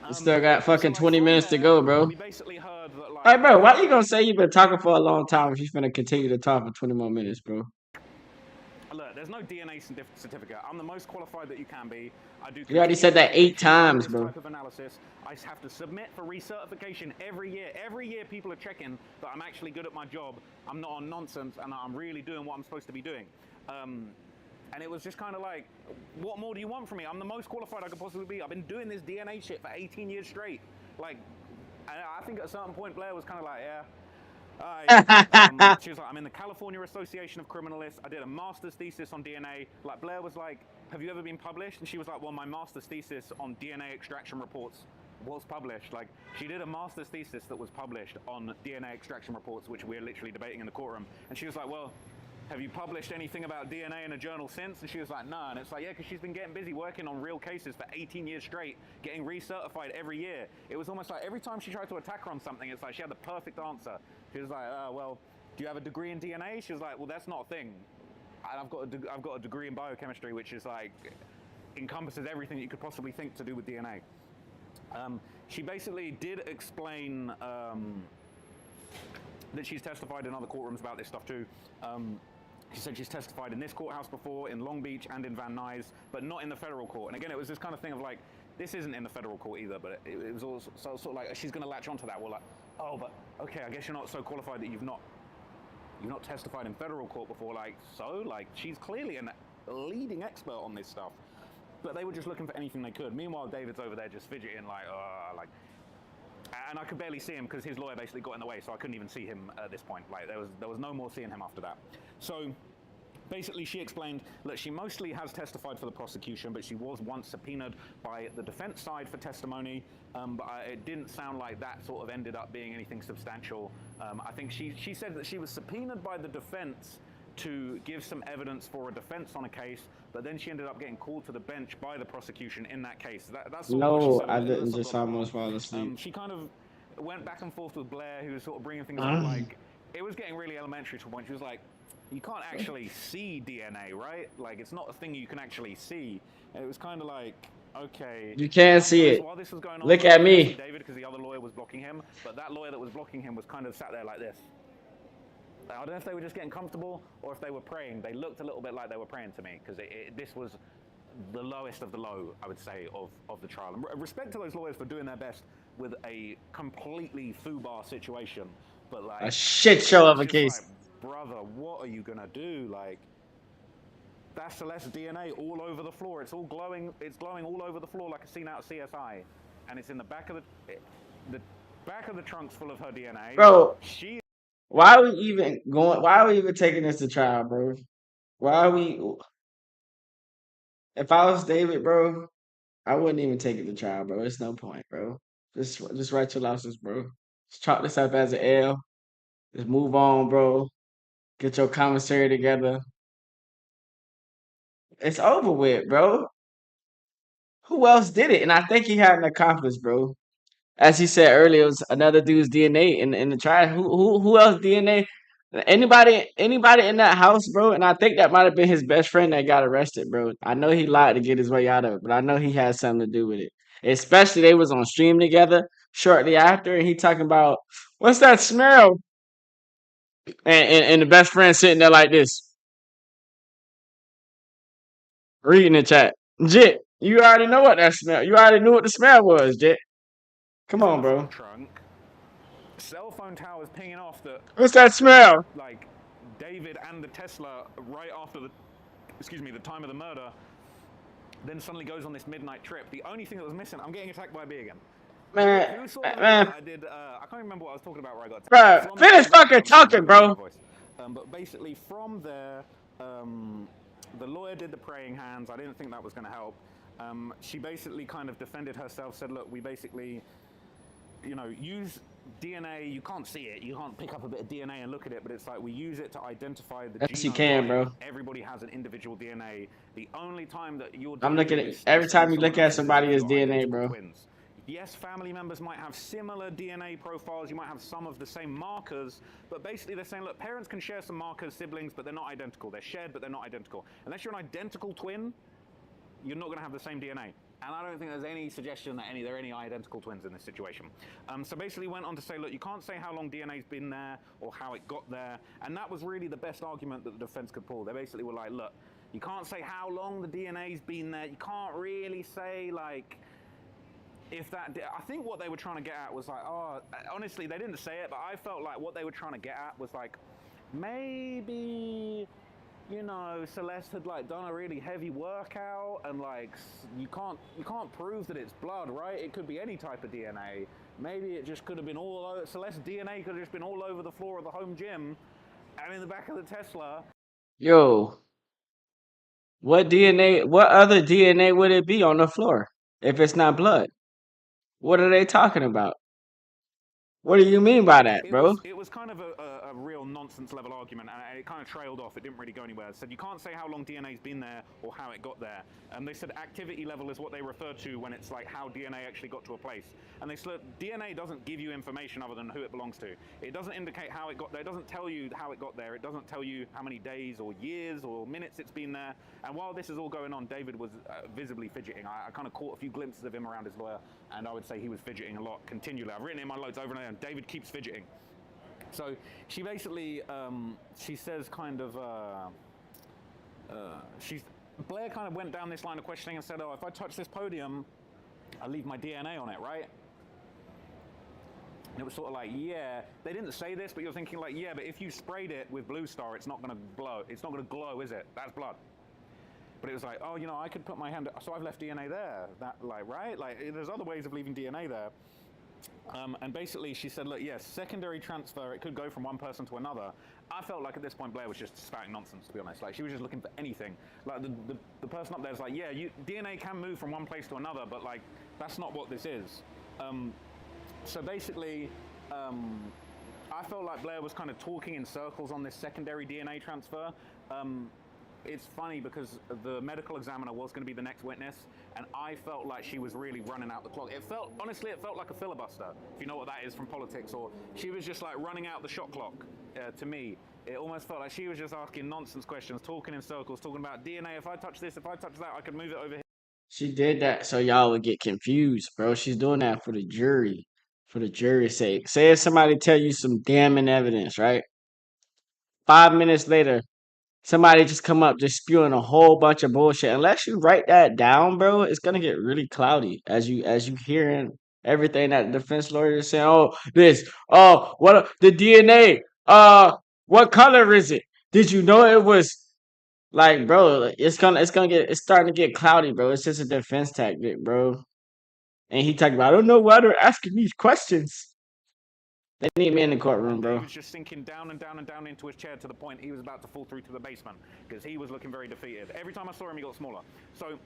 You still got fucking So, 20 from minutes to there, go, bro. we basically heard that, like, Hey, bro, why you gonna say you've been talking for a long time if you're gonna continue to talk for 20 more minutes, bro? look, there's no DNA certificate. I'm the most qualified that you can be. I do. You already said that 8 times, this bro. type of analysis. I have to submit for recertification every year. Every year, people are checking that I'm actually good at my job. I'm not on nonsense, and I'm really doing what I'm supposed to be doing. And it was just kind of like, what more do you want from me? I'm the most qualified I could possibly be. I've been doing this DNA shit for 18 years straight. Like, I think at a certain point, Blair was kind of like, yeah. She was like, I'm in the California Association of Criminalists. I did a master's thesis on DNA. Like, Blair was like, have you ever been published? And she was like, well, my master's thesis on DNA extraction reports was published. Like, she did a master's thesis that was published on DNA extraction reports, which we're literally debating in the courtroom. And she was like, well, have you published anything about DNA in a journal since? And she was like, no. And it's like, yeah, because she's been getting busy working on real cases for 18 years straight, getting recertified every year. It was almost like every time she tried to attack her on something, it's like she had the perfect answer. She was like, well, do you have a degree in DNA? She was like, well, that's not a thing. And I've got a degree in biochemistry, which is like, encompasses everything you could possibly think to do with DNA. She basically did explain that she's testified in other courtrooms about this stuff too. She said she's testified in this courthouse before, in Long Beach and in Van Nuys, but not in the federal court. And again, it was this kind of thing of like, this isn't in the federal court either, but it was also sort of like, she's going to latch onto that. We're like, oh, but okay, I guess you're not so qualified that you've not testified in federal court before. Like, so, like, she's clearly a leading expert on this stuff. But they were just looking for anything they could. Meanwhile, David's over there just fidgeting, like, and I could barely see him because his lawyer basically got in the way, so I couldn't even see him at this point. Like, there was no more seeing him after that. So basically, she explained that she mostly has testified for the prosecution, but she was once subpoenaed by the defense side for testimony. But it didn't sound like that sort of ended up being anything substantial. I think she said that she was subpoenaed by the defense to give some evidence for a defense on a case, but then she ended up getting called to the bench by the prosecution in that case. That's sort of what she No, said. I didn't just almost fall asleep. She kind of went back and forth with Blair, who was sort of bringing things up. Like, it was getting really elementary to a point. She was like, you can't actually see DNA, right? Like, it's not a thing you can actually see. And it was kind of like, okay. You can't see it. While this was going on, Look at me. David, because the other lawyer was blocking him, but that lawyer that was blocking him was kind of sat there like this. I don't know if they were just getting comfortable or if they were praying. They looked a little bit like they were praying to me, because this was the lowest of the low, I would say, of the trial. And respect to those lawyers for doing their best with a completely foobar situation, but like A shit show of a case. like, brother, what are you gonna do? Like, that's Celeste's DNA all over the floor. It's all glowing. It's glowing all over the floor like a scene out of CSI, and it's in the back of the back of the trunk's full of her DNA. Bro, She. why are we even going? Why are we even taking this to trial, bro? Why are we? If I was David, bro, I wouldn't even take it to trial, bro. It's no point, bro. Just write your losses, bro. Just chalk this up as an L. Just move on, bro. Get your commissary together. It's over with, bro. Who else did it? And I think he had an accomplice, bro. As he said earlier, it was another dude's DNA in the trash. Who else DNA? Anybody in that house, bro? And I think that might have been his best friend that got arrested, bro. I know he lied to get his way out of it, but I know he had something to do with it. Especially they was on stream together shortly after, and he talking about what's that smell? And the best friend sitting there like this, reading the chat. Jit, you already know what that smell. You already knew what the smell was, Jit. Come in on, the bro. front trunk. Cell phone towers pinging off that. What's that smell? Like David and the Tesla right after the time of the murder. Then suddenly goes on this midnight trip. The only thing that was missing, I'm getting attacked by a bee again. Man, Who saw the man, I did. I can't remember what I was talking about where I got attacked. bro, From finish fucking talking, bro. But basically, from there, the lawyer did the praying hands. I didn't think that was going to help. She basically kind of defended herself, said, look, we basically, use DNA. You can't see it. You can't pick up a bit of DNA and look at it, but it's like we use it to identify the Yes, you genome. can, bro. Everybody has an individual DNA. The only time that your I'm DNA looking is at every time you someone look at else's is somebody if is you're DNA, identical bro. twins. Yes, family members might have similar DNA profiles. You might have some of the same markers, but basically they're saying, look, parents can share some markers, siblings, but they're not identical. They're shared, but they're not identical. Unless you're an identical twin, you're not going to have the same DNA. And I don't think there's any suggestion that there are any identical twins in this situation. So basically went on to say, look, you can't say how long DNA's been there or how it got there. And that was really the best argument that the defense could pull. They basically were like, look, you can't say how long the DNA's been there. You can't really say, like, if that, I think what they were trying to get at was like, oh, honestly, they didn't say it, but I felt like what they were trying to get at was like, maybe, Celeste had like done a really heavy workout, and like you can't prove that it's blood, right? It could be any type of DNA. Maybe it just could have been all over. Celeste's DNA could have just been all over the floor of the home gym, and in the back of the Tesla. Yo, what DNA? What other DNA would it be on the floor if it's not blood? What are they talking about? What do you mean by that, bro? It was kind of a real nonsense level argument, and it kind of trailed off. It didn't really go anywhere. It said you can't say how long DNA's been there or how it got there. And they said activity level is what they refer to when it's like how DNA actually got to a place. And they said DNA doesn't give you information other than who it belongs to. It doesn't indicate how it got there. It doesn't tell you how it got there. It doesn't tell you how many days or years or minutes it's been there. And while this is all going on, David was visibly fidgeting. I kind of caught a few glimpses of him around his lawyer, and I would say he was fidgeting a lot continually. I've written it in my notes over and over, and David keeps fidgeting. So she basically, she says kind of, Blair kind of went down this line of questioning and said, oh, if I touch this podium, I leave my DNA on it, right? And it was sort of like, yeah, they didn't say this, but you're thinking like, yeah, but if you sprayed it with Blue Star, it's not going to glow. It's not going to glow, is it? That's blood. But it was like, oh, I could put my hand, so I've left DNA there. That, like, right? Like, there's other ways of leaving DNA there. And basically she said, look, yes, secondary transfer, it could go from one person to another. I felt like at this point Blair was just spouting nonsense, to be honest. Like, she was just looking for anything. Like, the person up there is like, yeah, DNA can move from one place to another, but like, that's not what this is. So basically, I felt like Blair was kind of talking in circles on this secondary DNA transfer. It's funny because the medical examiner was going to be the next witness, and I felt like she was really running out the clock. Honestly, it felt like a filibuster, if you know what that is from politics, or she was just like running out the shot clock to me. It almost felt like she was just asking nonsense questions, talking in circles, talking about DNA. If I touch this, if I touch that, I could move it over here. She did that so y'all would get confused, bro. She's doing that for the jury's sake. Say if somebody tell you some damning evidence, right? 5 minutes later, somebody just come up just spewing a whole bunch of bullshit. Unless you write that down, bro, it's gonna get really cloudy as you hearing everything that the defense lawyer is saying. Oh, this, oh, what the DNA? What color is it? Did you know it was like, bro? It's starting to get cloudy, bro. It's just a defense tactic, bro. And he talked about, I don't know why they're asking these questions. They need me in the courtroom, bro. He was just sinking down and down and down into his chair to the point he was about to fall through to the basement because he was looking very defeated. Every time I saw him, he got smaller. So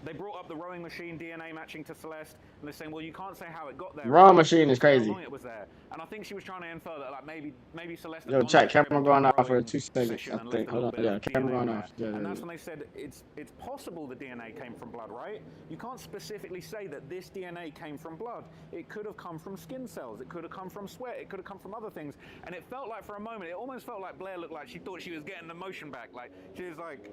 they brought up the rowing machine DNA matching to Celeste, and they're saying, well, you can't say how it got there. Rowing machine is How crazy. long it was there. And I think she was trying to infer that, like, maybe Celeste had Yo, gone chat, to the camera crib going and off done a for rowing 2 seconds, session I and think. left a Hold little on, bit yeah, of camera DNA going there. off. Yeah, And yeah, that's yeah. when they said it's possible the DNA came from blood, right? You can't specifically say that this DNA came from blood. It could have come from skin cells. It could have come from sweat. It could have come from other things. And it felt like for a moment, it almost felt like Blair looked like she thought she was getting the motion back. Like she was like,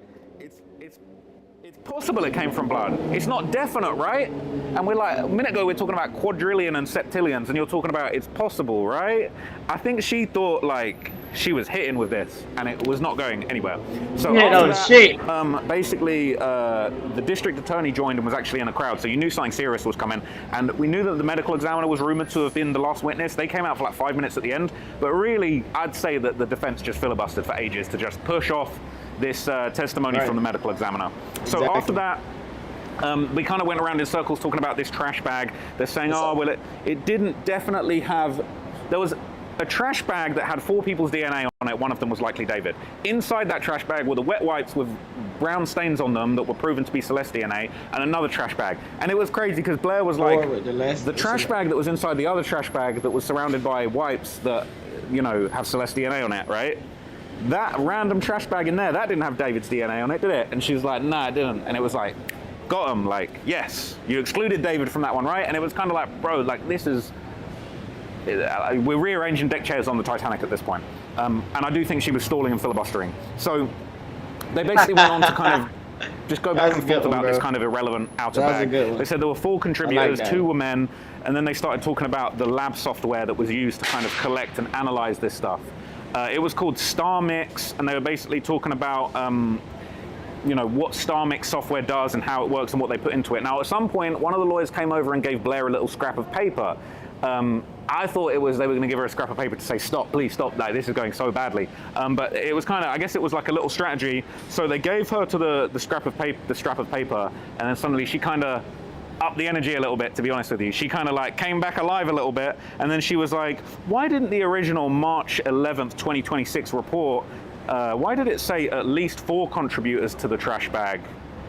it's possible it came from blood. It's not definite, right? And we're like, a minute ago we're talking about quadrillion and septillions, and you're talking about it's possible, right? I think she thought like she was hitting with this, and it was not going anywhere. So Yeah, after no shit. basically, the district attorney joined and was actually in a crowd, so you knew something serious was coming. And we knew that the medical examiner was rumored to have been the last witness. They came out for like 5 minutes at the end, but really, I'd say that the defense just filibustered for ages to just push off this testimony Right. from the medical examiner. So Exactly. after that, we kind of went around in circles talking about this trash bag. They're saying, oh, well, it didn't definitely have... There was a trash bag that had 4 people's DNA on it. One of them was likely David. Inside that trash bag were the wet wipes with brown stains on them that were proven to be Celeste DNA, and another trash bag. And it was crazy because Blair was like, the trash bag that was inside the other trash bag that was surrounded by wipes that, you know, have Celeste DNA on it, right? That random trash bag in there, that didn't have David's DNA on it, did it? And she was like, nah, it didn't. And it was like, got him, like, yes, you excluded David from that one, right? And it was kind of like, bro, like, this is, we're rearranging deck chairs on the Titanic at this point. And I do think she was stalling and filibustering. So they basically went on to kind of just go back and forth about this kind of irrelevant outer bag. They said there were 4 contributors, 2 were men, and then they started talking about the lab software that was used to kind of collect and analyze this stuff. It was called StarMix, and they were basically talking about you know, what StarMix software does and how it works and what they put into it. Now, at some point, one of the lawyers came over and gave Blair a little scrap of paper. I thought it was they were going to give her a scrap of paper to say, stop, please stop, like, this is going so badly. But it was kind of, I guess it was like a little strategy. So they gave her to the scrap of paper, and then suddenly she kind of upped the energy a little bit, to be honest with you. She kind of like came back alive a little bit, and then she was like, why didn't the original March 11th, 2026 report, why did it say at least 4 contributors to the trash bag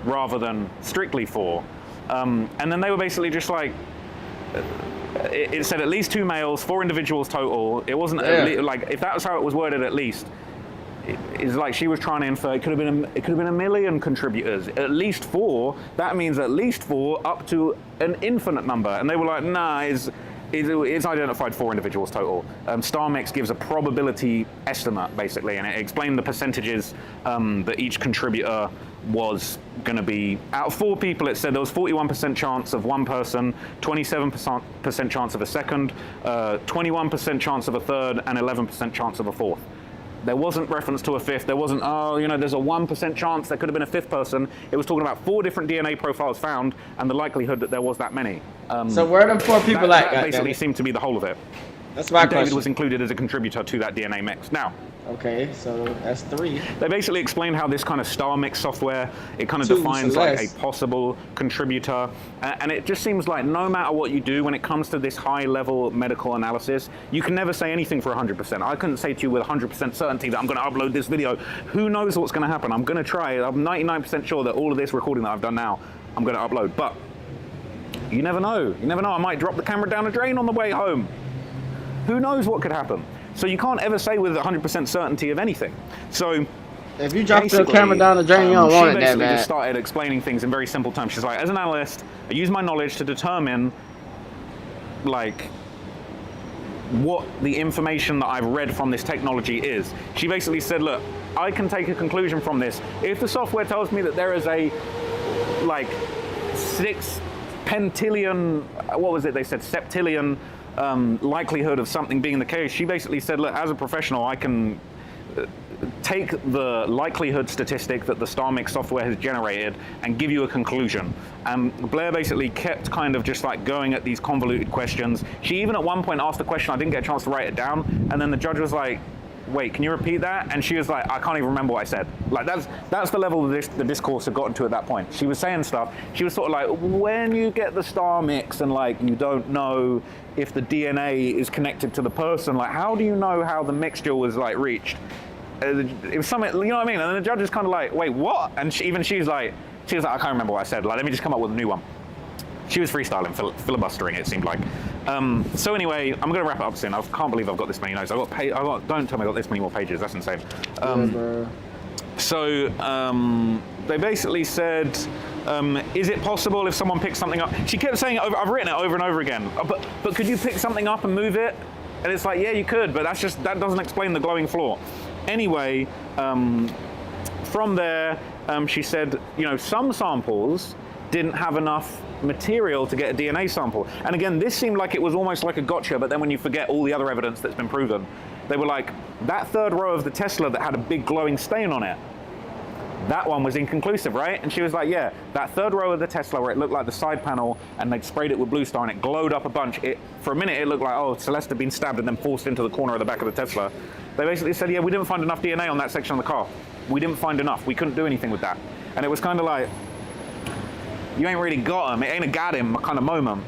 rather than strictly 4? And then they were basically just like, it said at least 2 males, 4 individuals total. It wasn't like, if that was how it was worded, at least. It's like she was trying to infer it could have been a million contributors, at least 4. That means at least 4 up to an infinite number. And they were like, nah, it's identified 4 individuals total. StarMix gives a probability estimate basically, and it explained the percentages that each contributor was going to be. Out of 4 people, it said there was 41% chance of one person, 27% chance of a second, 21% chance of a third, and 11% chance of a fourth. There wasn't reference to a 5th. There wasn't, oh, you know, there's a 1% chance there could have been a 5th person. It was talking about 4 different DNA profiles found and the likelihood that there was that many. So where are them 4 people at? That basically seemed to be the whole of it. That's my question. David was included as a contributor to that DNA mix. Now, okay, so that's 3. they basically explained how this kind of StarMix software, it kind of defines like a possible contributor. And it just seems like no matter what you do when it comes to this high-level medical analysis, you can never say anything for 100%. I couldn't say to you with 100% certainty that I'm going to upload this video. Who knows what's going to happen? I'm going to try. I'm 99% sure that all of this recording that I've done now, I'm going to upload. But you never know. You never know. I might drop the camera down a drain on the way home. Who knows what could happen? So you can't ever say with 100% certainty of anything. So if you drop the camera down the drain, you don't want it that bad. She basically just started explaining things in very simple terms. She's like, as an analyst, I use my knowledge to determine, like, what the information that I've read from this technology is. She basically said, look, I can take a conclusion from this. If the software tells me that there is a, like, 6 pentillion, what was it they said, septillion, likelihood of something being the case, she basically said, look, as a professional, I can take the likelihood statistic that the StarMix software has generated and give you a conclusion. Blair basically kept kind of just like going at these convoluted questions. She even at one point asked a question, I didn't get a chance to write it down, and then the judge was like, wait, can you repeat that? And she was like, I can't even remember what I said. Like that's the level the discourse had gotten to at that point. She was saying stuff. She was sort of like, when you get the StarMix and like you don't know if the DNA is connected to the person, like how do you know how the mixture was like reached? It was something, you know what I mean? And then the judge is kind of like, wait, what? And she's like, She was like, I can't remember what I said. Like, let me just come up with a new one. She was freestyling, filibustering, it seemed like. So anyway, I'm going to wrap it up soon. I can't believe I've got this many notes. Don't tell me I got this many more pages. That's insane. So they basically said, is it possible if someone picks something up? She kept saying, I've written it over and over again, but could you pick something up and move it? And it's like, yeah, you could, but that doesn't explain the glowing floor. Anyway, from there, she said, some samples didn't have enough material to get a DNA sample. And again, this seemed like it was almost like a gotcha, but then when you forget all the other evidence that's been proven, they were like, that third row of the Tesla that had a big glowing stain on it, that one was inconclusive, right? And she was like, yeah, that third row of the Tesla where it looked like the side panel and they'd sprayed it with Blue Star and it glowed up a bunch. For a minute, it looked like, oh, Celeste had been stabbed and then forced into the corner of the back of the Tesla. They basically said, yeah, we didn't find enough DNA on that section of the car. We didn't find enough. We couldn't do anything with that. And it was kind of like, you ain't really got him. It ain't a got him kind of moment.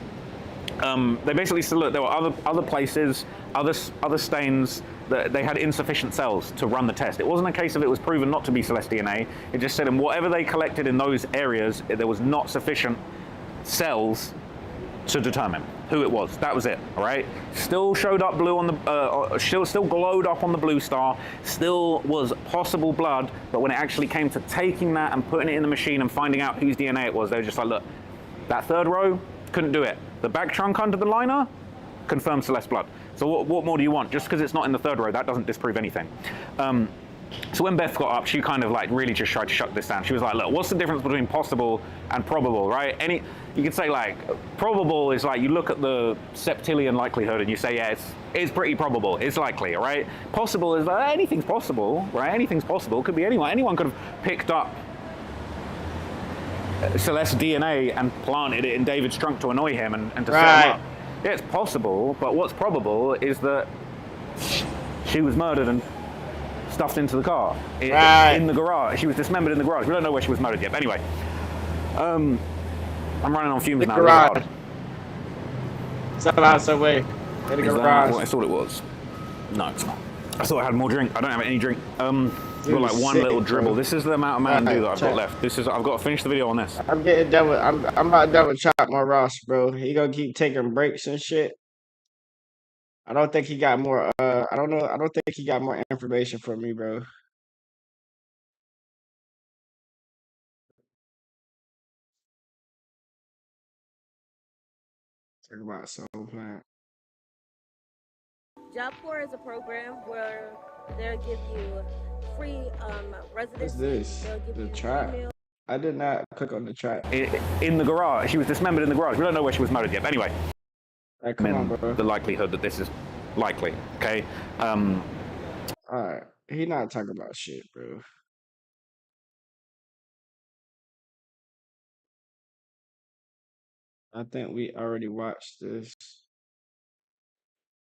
They basically said, look, there were other places, other stains, that they had insufficient cells to run the test. It wasn't a case of it was proven not to be Celeste DNA. It just said in whatever they collected in those areas, there was not sufficient cells to determine who it was. That was it, all right? Still showed up blue on the, still glowed up on the Blue Star, still was possible blood, but when it actually came to taking that and putting it in the machine and finding out whose DNA it was, they were just like, look, that third row, couldn't do it. The back trunk under the liner, confirmed Celeste blood. So what more do you want? Just because it's not in the third row, that doesn't disprove anything. So when Beth got up, she kind of like really just tried to shut this down. She was like, look, what's the difference between possible and probable, right? You could say like, probable is like, you look at the septillion likelihood and you say, yeah, it's pretty probable, it's likely, all right? Possible is like, anything's possible, right? Anything's possible, could be anyone. Anyone could have picked up Celeste's DNA and planted it in David's trunk to annoy him and to set him up. Yeah, it's possible, but what's probable is that she was murdered and stuffed into the car in the garage. She was dismembered in the garage. We don't know where she was murdered yet. But anyway, I'm running on fumes now. Garage. Some way. In the garage. What I thought it was? No, it's not. I thought I had more drink. I don't have any drink. I've got like one little dribble. This is the amount of Mountain Dew that I've got left. I've got to finish the video on this. I'm getting done with. I'm about done with Chop My Ross, bro. He gonna keep taking breaks and shit. I don't think he got more. I don't know. I don't think he got more information from me, bro. Talk about soul plant. Job Corps is a program where they'll give you free residency. What's this? The trap. I did not click on the trap. In the garage. She was dismembered in the garage. We don't know where she was murdered yet. But anyway. Right, come on, bro. The likelihood that this is likely, okay? Alright. He not talking about shit, bro. I think we already watched this.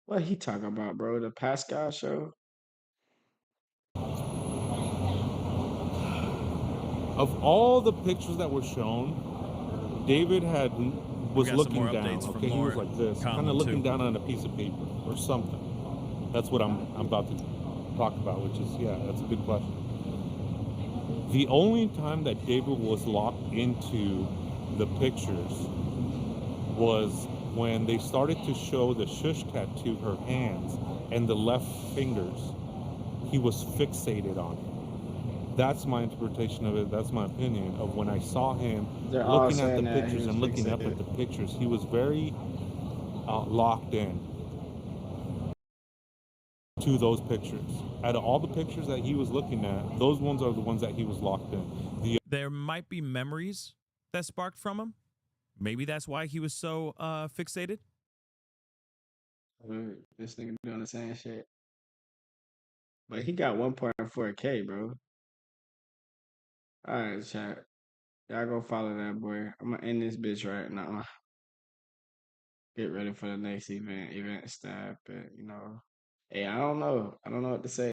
What he talking about, bro? The Pascal show? Of all the pictures that were shown, David was looking down. Okay, he was like this, kind of looking down on a piece of paper or something. That's what I'm about to talk about, which is, yeah, that's a good question. The only time that David was locked into the pictures was when they started to show the shush tattoo, her hands, and the left fingers. He was fixated on it. That's my interpretation of it. That's my opinion of when I saw him looking at the pictures and looking up at the pictures. He was very locked in to those pictures. Out of all the pictures that he was looking at, those ones are the ones that he was locked in. There might be memories that sparked from him. Maybe that's why he was so fixated. This nigga doing the same shit. But he got 1.4K, bro. Alright, chat. Y'all go follow that boy. I'm gonna end this bitch right now. Get ready for the next event staff, but hey, I don't know what to say.